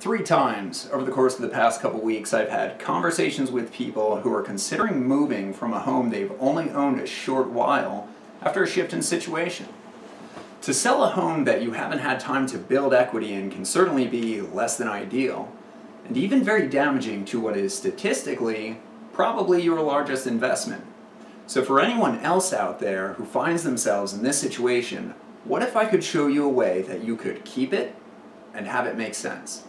3 times over the course of the past couple weeks, I've had conversations with people who are considering moving from a home they've only owned a short while after a shift in situation. To sell a home that you haven't had time to build equity in can certainly be less than ideal, and even very damaging to what is statistically probably your largest investment. So for anyone else out there who finds themselves in this situation, what if I could show you a way that you could keep it and have it make sense?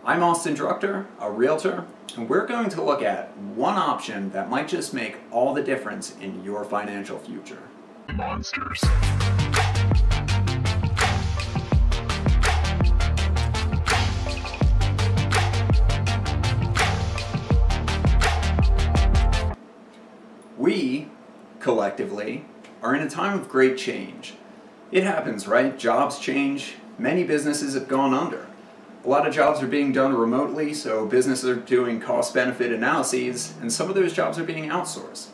I'm Austin Drucker, a realtor, and we're going to look at one option that might just make all the difference in your financial future. Monsters. We, collectively, are in a time of great change. It happens, right? Jobs change. Many businesses have gone under. A lot of jobs are being done remotely, so businesses are doing cost-benefit analyses, and some of those jobs are being outsourced.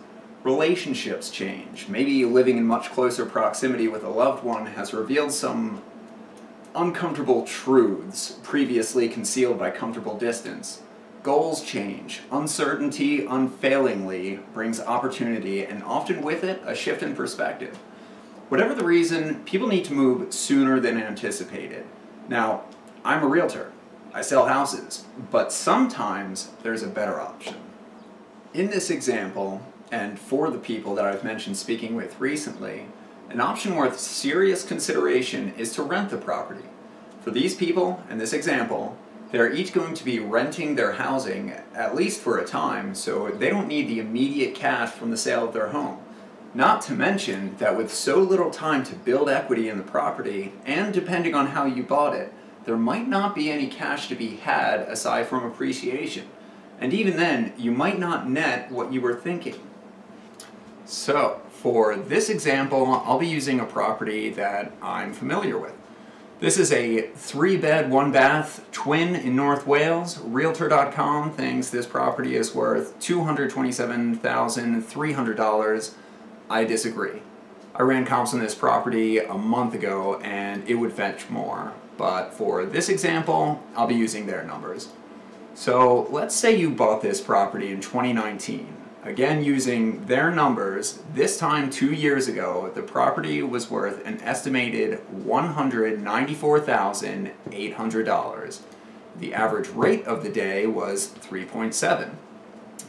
Relationships change. Maybe living in much closer proximity with a loved one has revealed some uncomfortable truths previously concealed by comfortable distance. Goals change. Uncertainty unfailingly brings opportunity, and often with it, a shift in perspective. Whatever the reason, people need to move sooner than anticipated. Now, I'm a realtor. I sell houses, but sometimes there's a better option. In this example, and for the people that I've mentioned speaking with recently, an option worth serious consideration is to rent the property. For these people, in this example, they're each going to be renting their housing, at least for a time, so they don't need the immediate cash from the sale of their home. Not to mention that with so little time to build equity in the property, and depending on how you bought it, there might not be any cash to be had aside from appreciation. And even then, you might not net what you were thinking. So, for this example, I'll be using a property that I'm familiar with. This is a 3-bed, 1-bath twin in North Wales. Realtor.com thinks this property is worth $227,300. I disagree. I ran comps on this property a month ago and it would fetch more. But for this example, I'll be using their numbers. So let's say you bought this property in 2019. Again, using their numbers, this time 2 years ago, the property was worth an estimated $194,800. The average rate of the day was 3.7.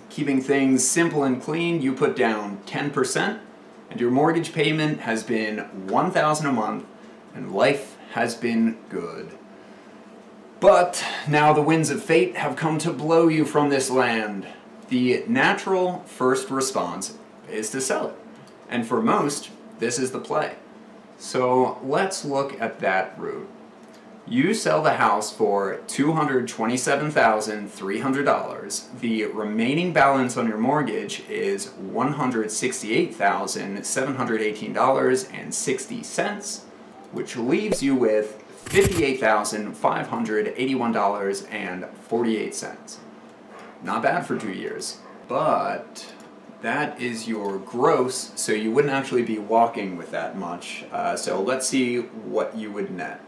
Keeping things simple and clean, you put down 10%, and your mortgage payment has been $1,000 a month, and life has been good. But now the winds of fate have come to blow you from this land. The natural first response is to sell it. And for most, this is the play. So let's look at that route. You sell the house for $227,300. The remaining balance on your mortgage is $168,718.60, which leaves you with $58,581.48. Not bad for 2 years, but that is your gross, so you wouldn't actually be walking with that much. So let's see what you would net.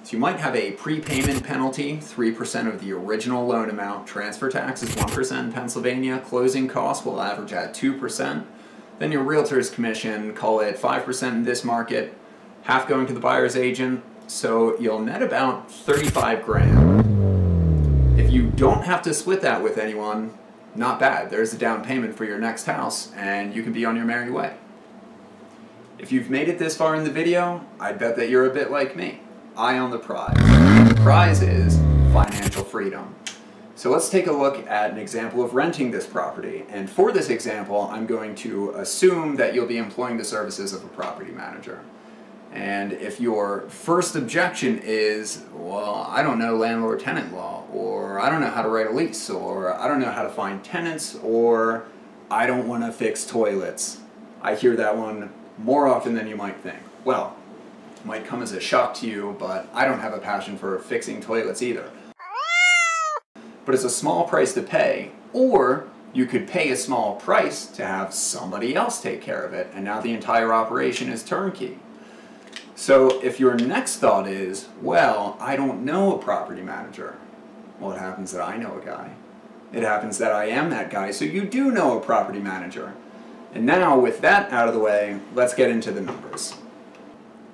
So you might have a prepayment penalty, 3% of the original loan amount. Transfer tax is 1% in Pennsylvania. Closing costs will average at 2%. Then your realtor's commission, call it 5% in this market, half going to the buyer's agent. So you'll net about 35 grand. If you don't have to split that with anyone, not bad. There's a down payment for your next house and you can be on your merry way. If you've made it this far in the video, I bet that you're a bit like me. Eye on the prize. The prize is financial freedom. So let's take a look at an example of renting this property. And for this example, I'm going to assume that you'll be employing the services of a property manager. And if your first objection is, well, I don't know landlord-tenant law, or I don't know how to write a lease, or I don't know how to find tenants, or I don't want to fix toilets. I hear that one more often than you might think. Well, it might come as a shock to you, but I don't have a passion for fixing toilets either. But it's a small price to pay, or you could pay a small price to have somebody else take care of it, and now the entire operation is turnkey. So if your next thought is, well, I don't know a property manager, Well, it happens that I know a guy. It happens that I am that guy, so you do know a property manager. And now, with that out of the way, let's get into the numbers.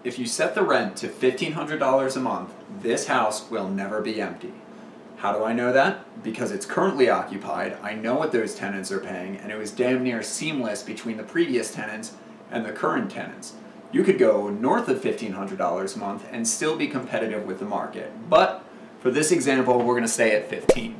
If you set the rent to $1,500 a month, this house will never be empty. How do I know that? Because it's currently occupied, I know what those tenants are paying, and it was damn near seamless between the previous tenants and the current tenants. You could go north of $1,500 a month and still be competitive with the market. But for this example, we're going to stay at $15,000.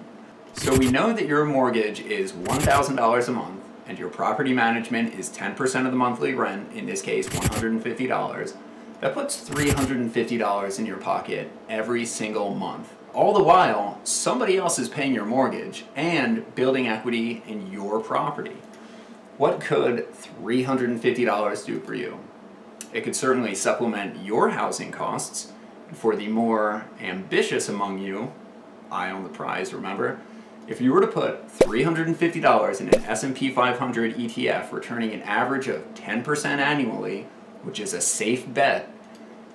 So we know that your mortgage is $1,000 a month and your property management is 10% of the monthly rent, in this case $150. That puts $350 in your pocket every single month. All the while, somebody else is paying your mortgage and building equity in your property. What could $350 do for you? It could certainly supplement your housing costs. For the more ambitious among you, eye on the prize, remember? If you were to put $350 in an S&P 500 ETF returning an average of 10% annually, which is a safe bet,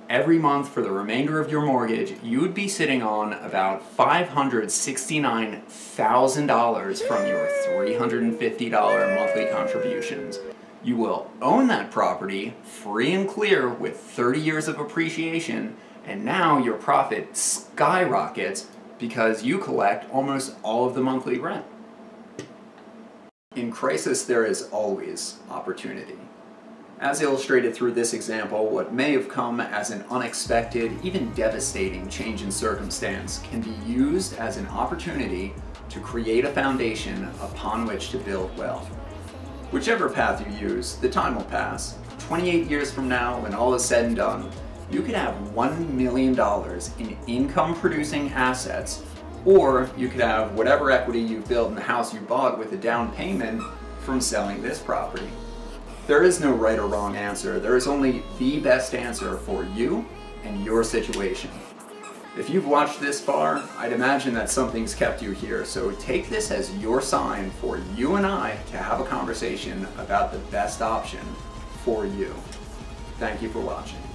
every month for the remainder of your mortgage, you would be sitting on about $569,000 from your $350 monthly contributions. You will own that property free and clear with 30 years of appreciation, and now your profit skyrockets because you collect almost all of the monthly rent. In crisis, there is always opportunity. As illustrated through this example, what may have come as an unexpected, even devastating change in circumstance can be used as an opportunity to create a foundation upon which to build wealth. Whichever path you use, the time will pass. 28 years from now, when all is said and done, you could have $1 million in income-producing assets, or you could have whatever equity you built in the house you bought with a down payment from selling this property. There is no right or wrong answer. There is only the best answer for you and your situation. If you've watched this far, I'd imagine that something's kept you here, so take this as your sign for you and I to have a conversation about the best option for you. Thank you for watching.